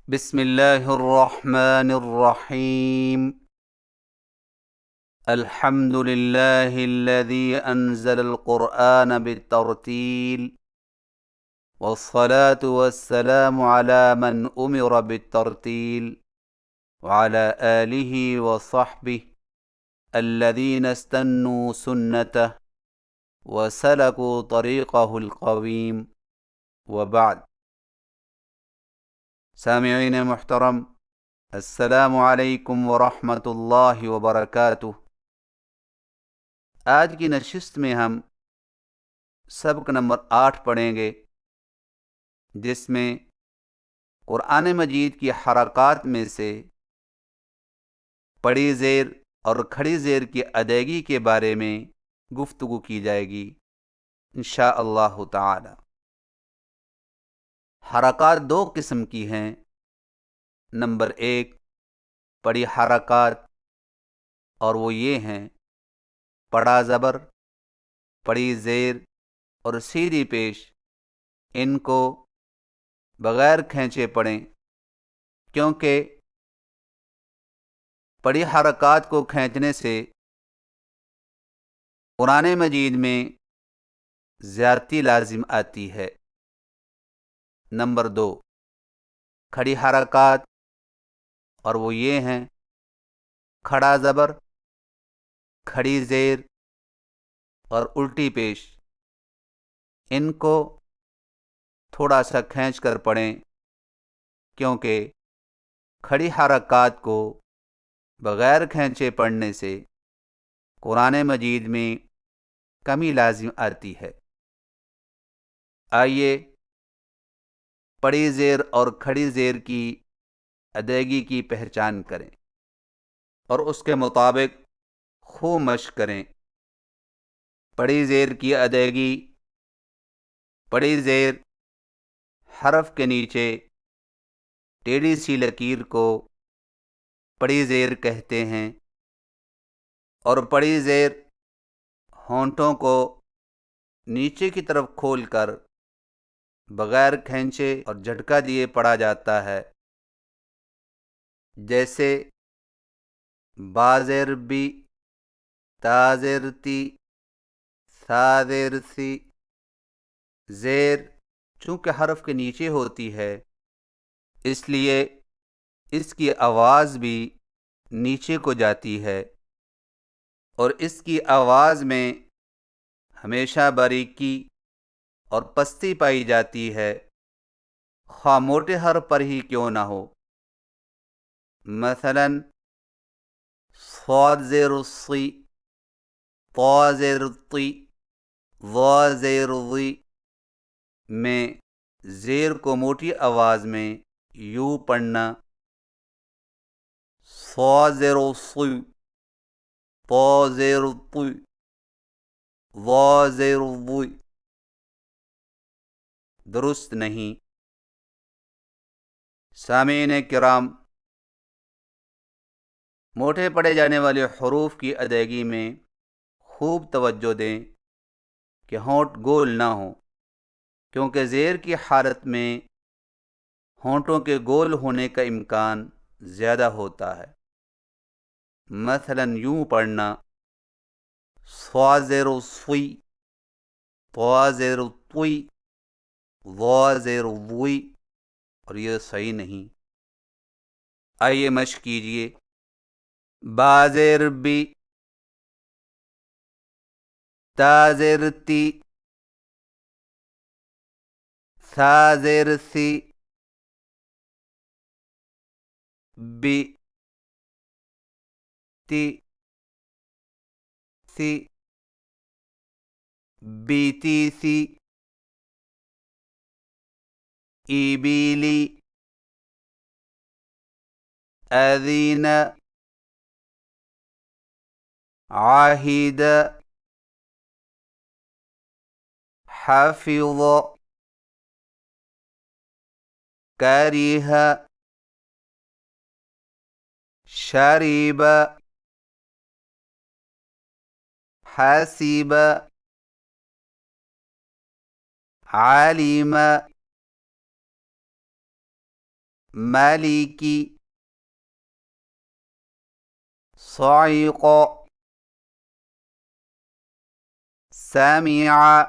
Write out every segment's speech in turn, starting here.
بسم اللہ الرحمن الرحیم الحمد للہ الذی انزل القرآن بالترتیل والصلاة والسلام على من امر بالترتیل وعلى آلہ وصحبہ الذین استنوا سنته وسلكوا طریقہ القویم وبعد۔ سامعین محترم، السلام علیکم ورحمۃ اللہ وبرکاتہ۔ آج کی نشست میں ہم سبق نمبر 8 پڑھیں گے، جس میں قرآن مجید کی حرکات میں سے پڑی زیر اور کھڑی زیر کی ادائیگی کے بارے میں گفتگو کی جائے گی انشاءاللہ تعالی۔ حرکات دو قسم کی ہیں۔ نمبر 1 پڑی حرکات، اور وہ یہ ہیں پڑا زبر، پڑی زیر اور سیدھی پیش۔ ان کو بغیر کھینچے پڑھیں، کیونکہ پڑی حرکات کو کھینچنے سے قرآن مجید میں زیادتی لازم آتی ہے۔ نمبر 2 کھڑی حرکات، اور وہ یہ ہیں کھڑا زبر، کھڑی زیر اور الٹی پیش۔ ان کو تھوڑا سا کھینچ کر پڑھیں، کیونکہ کھڑی حرکات کو بغیر کھینچے پڑھنے سے قرآن مجید میں کمی لازم آتی ہے۔ آئیے پڑی زیر اور کھڑی زیر کی ادائیگی کی پہچان کریں اور اس کے مطابق خوب مشق کریں۔ پڑی زیر کی ادائیگی: پڑی زیر حرف کے نیچے ٹیڑھی سی لکیر کو پڑی زیر کہتے ہیں، اور پڑی زیر ہونٹوں کو نیچے کی طرف کھول کر بغیر کھینچے اور جھٹکا دیے پڑھا جاتا ہے، جیسے بازر بی، تازر تی، سازر سی۔ زیر چونکہ حرف کے نیچے ہوتی ہے، اس لیے اس کی آواز بھی نیچے کو جاتی ہے، اور اس کی آواز میں ہمیشہ باریکی اور پستی پائی جاتی ہے، خواہ موٹے حرف پر ہی کیوں نہ ہو۔ مثلا صاد زیر الصی، طا زیر طی، ظا زیر ظی میں زیر کو موٹی آواز میں یوں پڑھنا: صا زیر صی، طا زیر طی، ظا زیر ظی، درست نہیں۔ سامعین کرام، موٹے پڑھے جانے والے حروف کی ادائیگی میں خوب توجہ دیں کہ ہونٹ گول نہ ہوں، کیونکہ زیر کی حالت میں ہونٹوں کے گول ہونے کا امکان زیادہ ہوتا ہے۔ مثلا یوں پڑھنا: صا زیر صی، طا زیر طی، ظا زیر ظی، اور یہ صحیح نہیں۔ آئیے مشق کیجئے۔ با زیر بی، تا زیر تی، سا زیر سی، بی، تی، سی، بی تی سی، ای بیلی، اذین، عاہد، حفظ، کریہ، شریب، حسیب، علیم، مالکی صعق سمع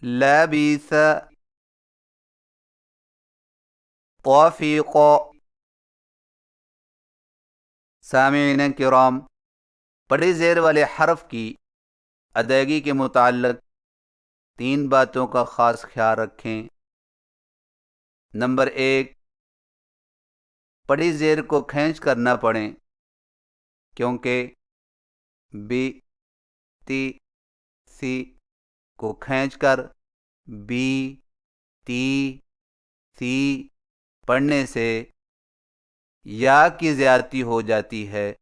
لبث طفق۔ سامعین کرام، بڑی زیر والے حرف کی ادائیگی کے متعلق 3 باتوں کا خاص خیال رکھیں۔ نمبر 1، بڑی زیر کو کھینچ کر نہ پڑھیں، کیونکہ بی تی سی کو کھینچ کر بی تی سی پڑھنے سے یا کی زیادتی ہو جاتی ہے،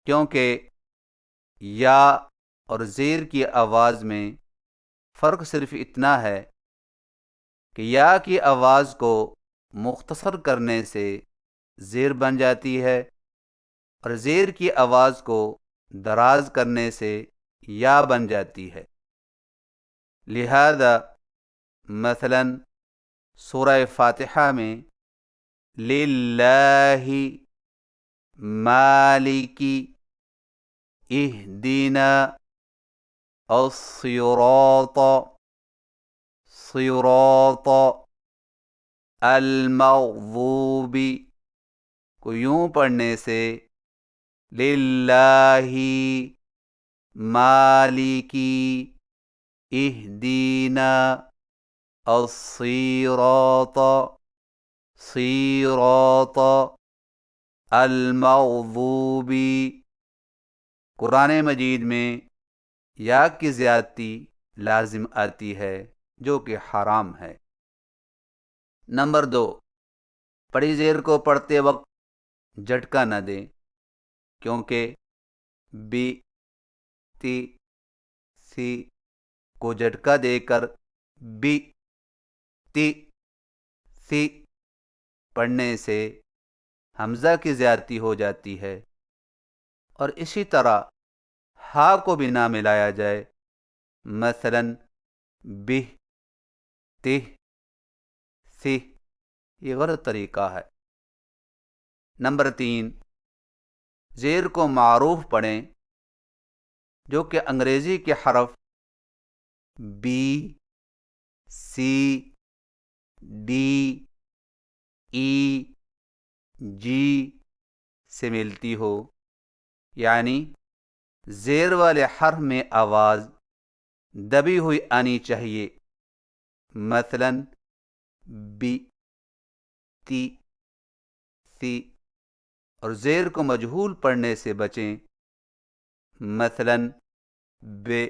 کیونکہ یا اور زیر کی آواز میں فرق صرف اتنا ہے کہ یا کی آواز کو مختصر کرنے سے زیر بن جاتی ہے اور زیر کی آواز کو دراز کرنے سے یا بن جاتی ہے۔ لہذا مثلا سورہ فاتحہ میں للہ مالکی اہدنا الصراط صراط المغضوب کو یوں پڑھنے سے للہ مالکی اہدنا الصراط صراط المغضوب، قرآن مجید میں یا کی زیادتی لازم آتی ہے جو کہ حرام ہے۔ نمبر 2، بڑی زیر کو پڑھتے وقت جھٹکا نہ دیں، کیونکہ بی تی سی کو جھٹکا دے کر بی تی سی پڑھنے سے حمزہ کی زیادتی ہو جاتی ہے، اور اسی طرح ہا کو بھی نہ ملایا جائے، مثلا بہ تہ سی، یہ غلط طریقہ ہے۔ نمبر 3، زیر کو معروف پڑھیں، جو کہ انگریزی کے حرف بی سی ڈی ای جی سے ملتی ہو، یعنی زیر والے حرف میں آواز دبی ہوئی آنی چاہیے، مثلا بی تی سی، اور زیر کو مجہول پڑھنے سے بچیں، مثلا بے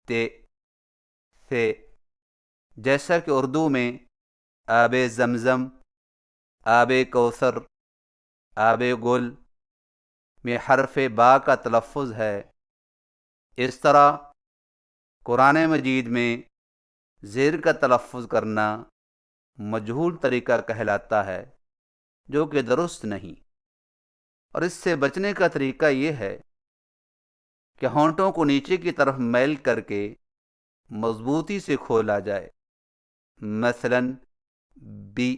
تے سے، جیسا کہ اردو میں آب زمزم، آب کوثر، آب گل میں حرف با کا تلفظ ہے، اس طرح قرآن مجید میں زیر کا تلفظ کرنا مجہول طریقہ کہلاتا ہے، جو کہ درست نہیں، اور اس سے بچنے کا طریقہ یہ ہے کہ ہونٹوں کو نیچے کی طرف میل کر کے مضبوطی سے کھولا جائے، مثلا بی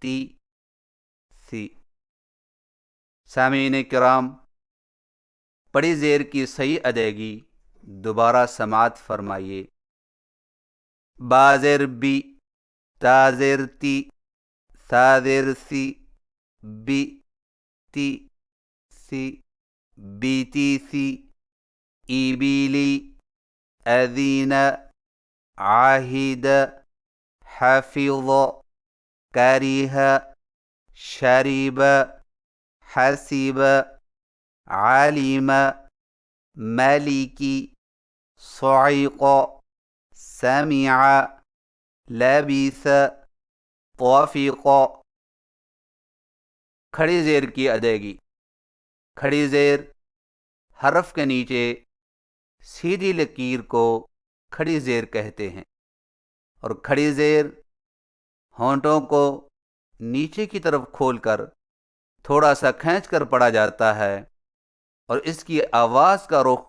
تی سی۔ سامعین کرام، بڑی زیر کی صحیح ادائیگی دوبارہ سماعت فرمائیے۔ بازر بی، تازر تی، سازر سی، بی تی سی، بیتی سی، ایبیلی، اذین، عاہد، حفظ، کریہ، شریب، حسب، علیم، مالکی، صعق، سمع، لبث، طفق۔ کھڑی زیر کی ادائیگی، کھڑی زیر حرف کے نیچے سیدھی لکیر کو کھڑی زیر کہتے ہیں، اور کھڑی زیر ہونٹوں کو نیچے کی طرف کھول کر تھوڑا سا کھینچ کر پڑھا جاتا ہے، اور اس کی آواز کا رخ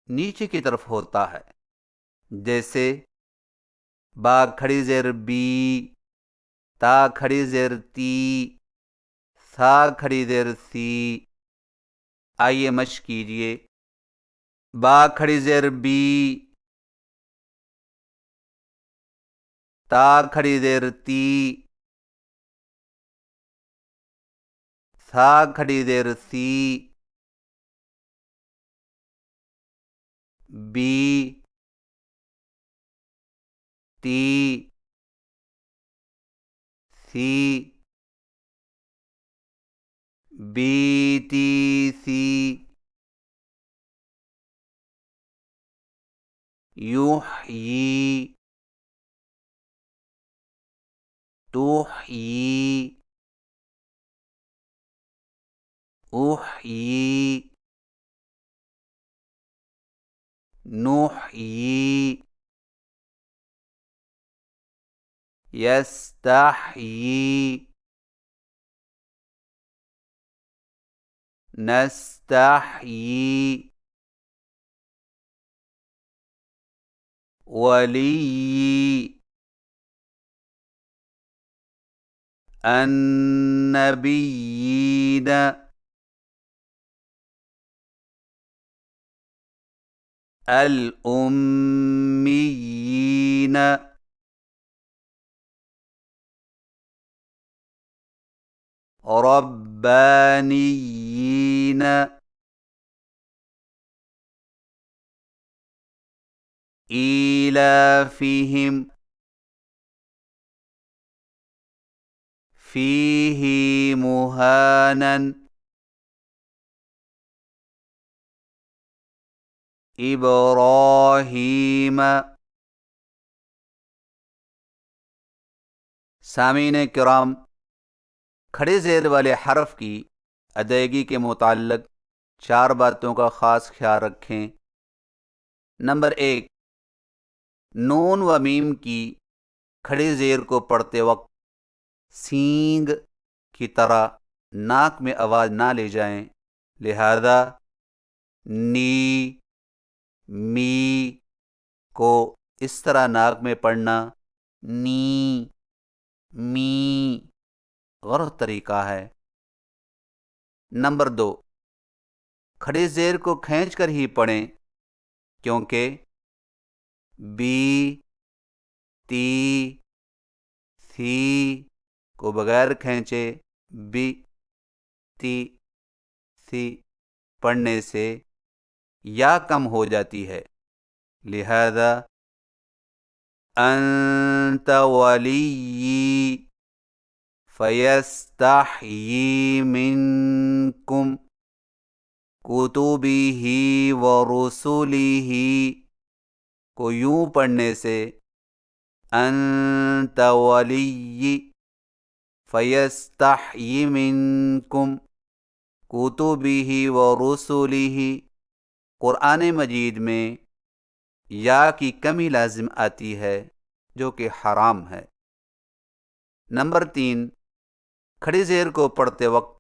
نیچے کی طرف ہوتا ہے، جیسے با کھڑی زیر بی، تا کھڑی زیر تی، ثا کھڑی زیر سی۔ آئیے مشق کیجئے۔ با کھڑی زیر بی، تا کھڑی زیر تی، ثا کھڑی زیر سی، بی، تی، سی، بی تی سی۔ یحیی، تحیی، احیی، نحیی، یستحیی، نستحیی، ولی، النبیین، الأمیین، ربانیین، ایلافہم، فیہ مہانا، ابراہیم۔ سامعین کرام، کھڑے زیر والے حرف کی ادائیگی کے متعلق 4 باتوں کا خاص خیال رکھیں۔ نمبر 1، نون و میم کی کھڑے زیر کو پڑھتے وقت سینگ کی طرح ناک میں آواز نہ لے جائیں، لہذا نی، می کو اس طرح ناک میں پڑھنا نی، می غلط طریقہ ہے۔ نمبر 2، کھڑے زیر کو کھینچ کر ہی پڑھیں، کیونکہ بی، تی، سی کو بغیر کھینچے بی، تی، سی پڑھنے سے یا کم ہو جاتی ہے، لہذا انت ولی فیستحیی منکم کتبہ ورسلہ کو یوں پڑھنے سے انت ولی فیستحیی منکم کتبہ ورسلہ قرآن مجید میں یا کی کمی لازم آتی ہے جو کہ حرام ہے۔ نمبر 3، کھڑے زیر کو پڑھتے وقت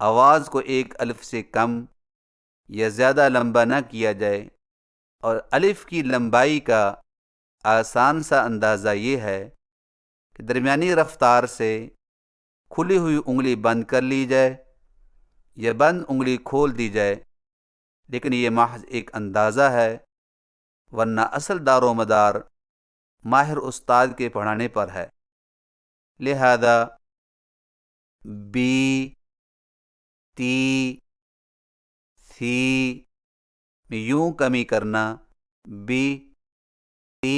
آواز کو ایک الف سے کم یا زیادہ لمبا نہ کیا جائے، اور الف کی لمبائی کا آسان سا اندازہ یہ ہے کہ درمیانی رفتار سے کھلی ہوئی انگلی بند کر لی جائے یا بند انگلی کھول دی جائے، لیکن یہ محض ایک اندازہ ہے، ورنہ اصل دار و مدار ماہر استاد کے پڑھانے پر ہے۔ لہذا بی، تی، سی میں یوں کمی کرنا بی، تی،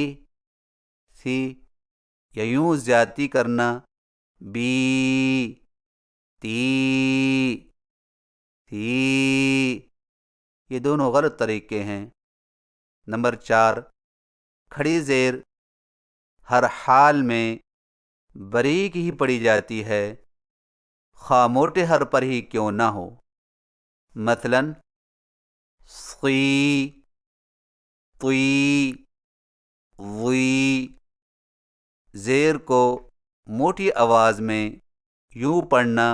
سی، یا یوں زیادتی کرنا بی، تی، سی، یہ دونوں غلط طریقے ہیں۔ نمبر 4، کھڑی زیر ہر حال میں باریک ہی پڑھی جاتی ہے، خواہ موٹے حرف پر ہی کیوں نہ ہو۔ مثلاً صی، طی، ضی، زیر کو موٹی آواز میں یوں پڑھنا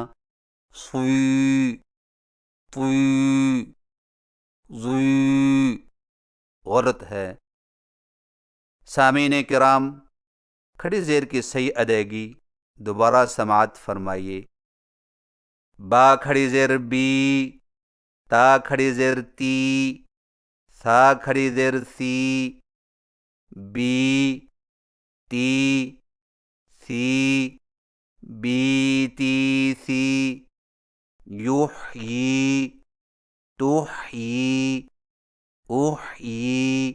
صی، طی، ضی غلط ہے۔ سامعین کرام، کھڑی زیر کی صحیح ادائیگی دوبارہ سماعت فرمائیے۔ با کھڑی زیر بی، تا کھڑی زیر تی، سا کھڑی زیر سی، بی تی سی، بی تی سی، یحیی تحیی، احیی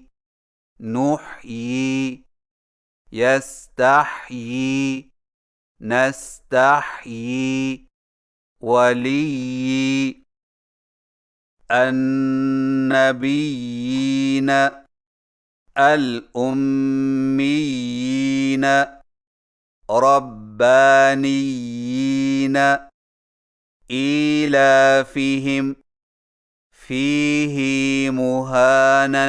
نحیی، یستحیی نستحیی، ولی النبیین الأمیین ربانیین ایلافہم فیہ مہانا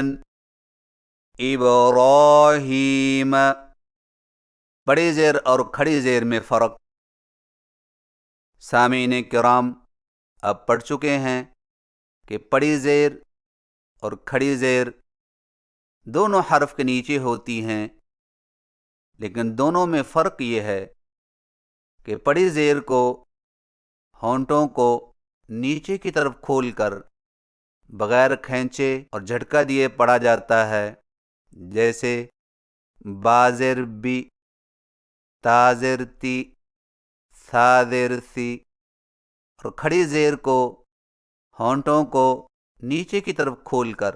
ابراہیم۔ بڑی زیر اور کھڑی زیر میں فرق سامعین کرام اب پڑھ چکے ہیں کہ بڑی زیر اور کھڑی زیر دونوں حرف کے نیچے ہوتی ہیں، لیکن دونوں میں فرق یہ ہے کہ بڑی زیر کو ہونٹوں کو نیچے کی طرف کھول کر بغیر کھینچے اور جھٹکا دیے پڑھا جاتا ہے، جیسے بازر بی، تازر تی، سادر سی، اور کھڑی زیر کو ہونٹوں کو نیچے کی طرف کھول کر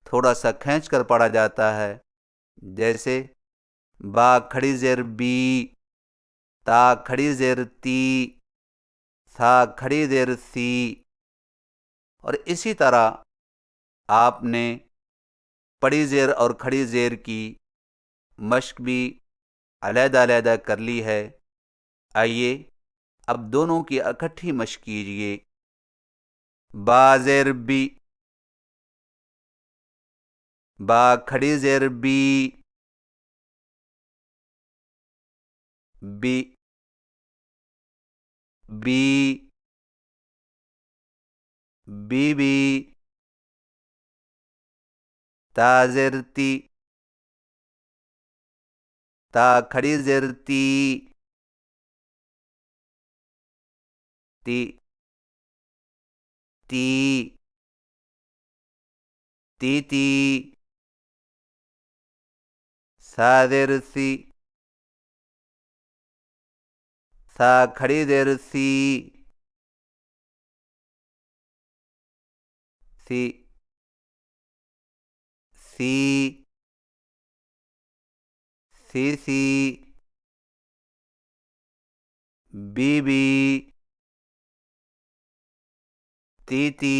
تھوڑا سا کھینچ کر پڑھا جاتا ہے، جیسے با کھڑی زیر بی، تا کھڑی زیر تی، سا کھڑی زیر سی۔ اور اسی طرح آپ نے بڑی زیر اور کھڑی زیر کی مشق بھی علیحدہ علیحدہ کر لی ہے۔ آئیے اب دونوں کی اکٹھی مشق کیجیے۔ با زیر بی، با کھڑی زیر بی، بی بی بی بی، تا زیر تی، تا کھڑی زیر تی، تی تی تی تی، سا زیر سی، سا کھڑی زیر سی، سی سی سی سی، بی بی، تی تی،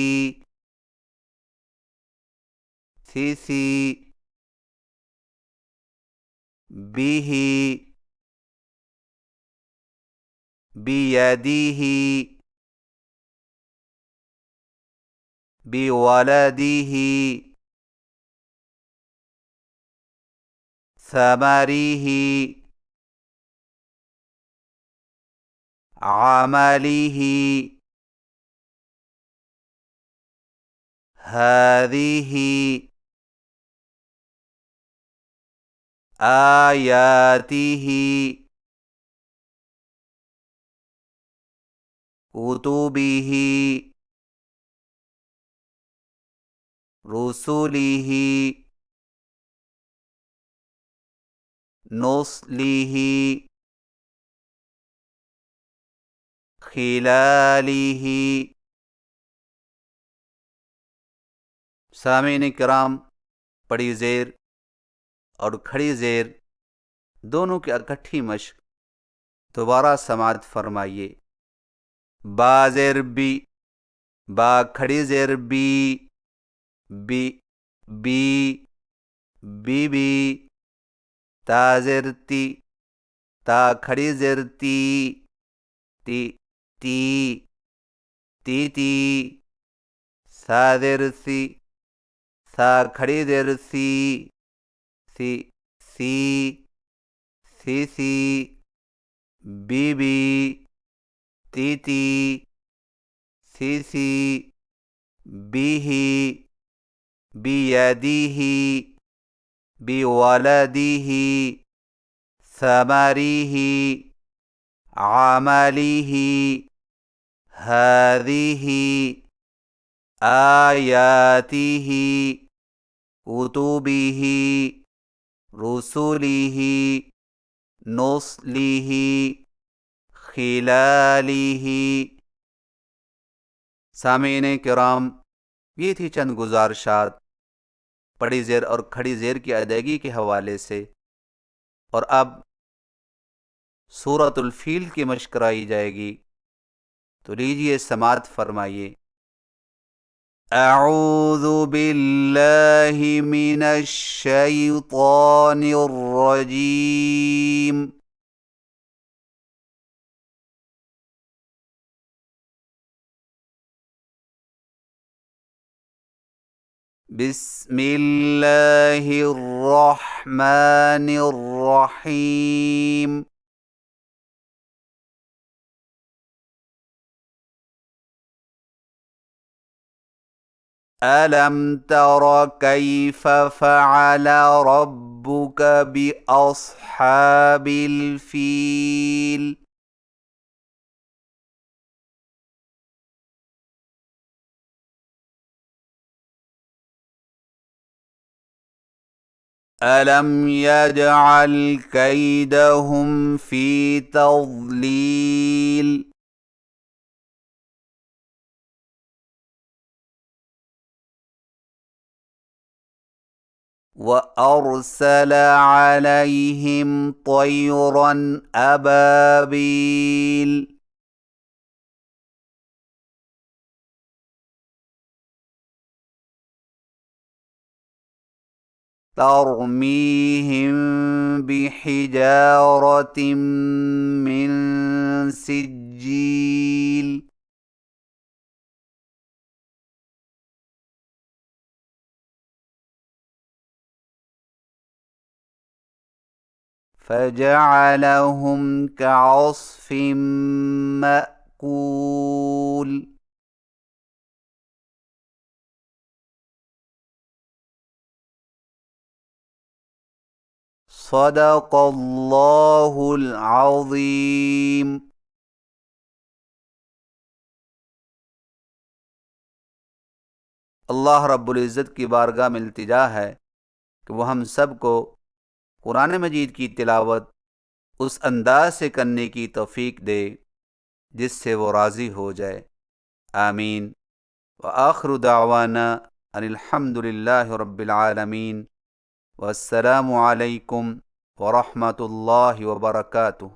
سی سی، بی ہی، بیدیہ، بولدہ، ثمرہ، عملہ، ہذہ، آیاتہ، کتبہ، رسلہ، نصلہ، خلالہ۔ سامعین کرام، بڑی زیر اور کھڑی زیر دونوں کی اکٹھی مشق دوبارہ سماعت فرمائیے۔ با زیر بی، با کھڑی زیر بی، بی بی بی بی، تا زیر تی، تا کھڑی زیر تی، تی تی تی تی، سا زیر سی، سا کھڑی زیر سی، سی سی سی سی، بی بی، تی تی، سی سی، بی ہی، بیدیہ، بولدہ، ثمره عمله هذه آياته كتبه رسله نصله خلاله۔ سامعین کرام، یہ تھی چند گزارشات پڑی زیر اور کھڑی زیر کی ادائیگی کے حوالے سے، اور اب سورۃ الفیل کی مشق کرائی جائے گی، تو لیجئے سماعت فرمائیے۔ اعوذ باللہ من الشیطان الرجیم۔ بسم اللہ الرحمن الرحیم۔ أَلَمْ تَرَ كَيْفَ فَعَلَ رَبُّكَ بِأَصْحَابِ الْفِيلِ۔ أَلَمْ يَجْعَلْ كَيْدَهُمْ فِي تَضْلِيلٍ۔ وَأَرْسَلَ عَلَيْهِمْ طَيْرًا أَبَابِيلَ۔ تَرْمِيهِمْ بِحِجَارَةٍ مِّن سِجِّيلٍ۔ فَجَعَلَهُمْ كَعَصْفٍ مَّأْكُولٍ۔ صدق اللہ العظیم۔ اللہ رب العزت کی بارگاہ میں التجا ہے کہ وہ ہم سب کو قرآن مجید کی تلاوت اس انداز سے کرنے کی توفیق دے جس سے وہ راضی ہو جائے، آمین۔ وآخر دعوانا ان الحمد للہ رب العالمین، والسلام علیکم ورحمۃ اللہ وبرکاتہ۔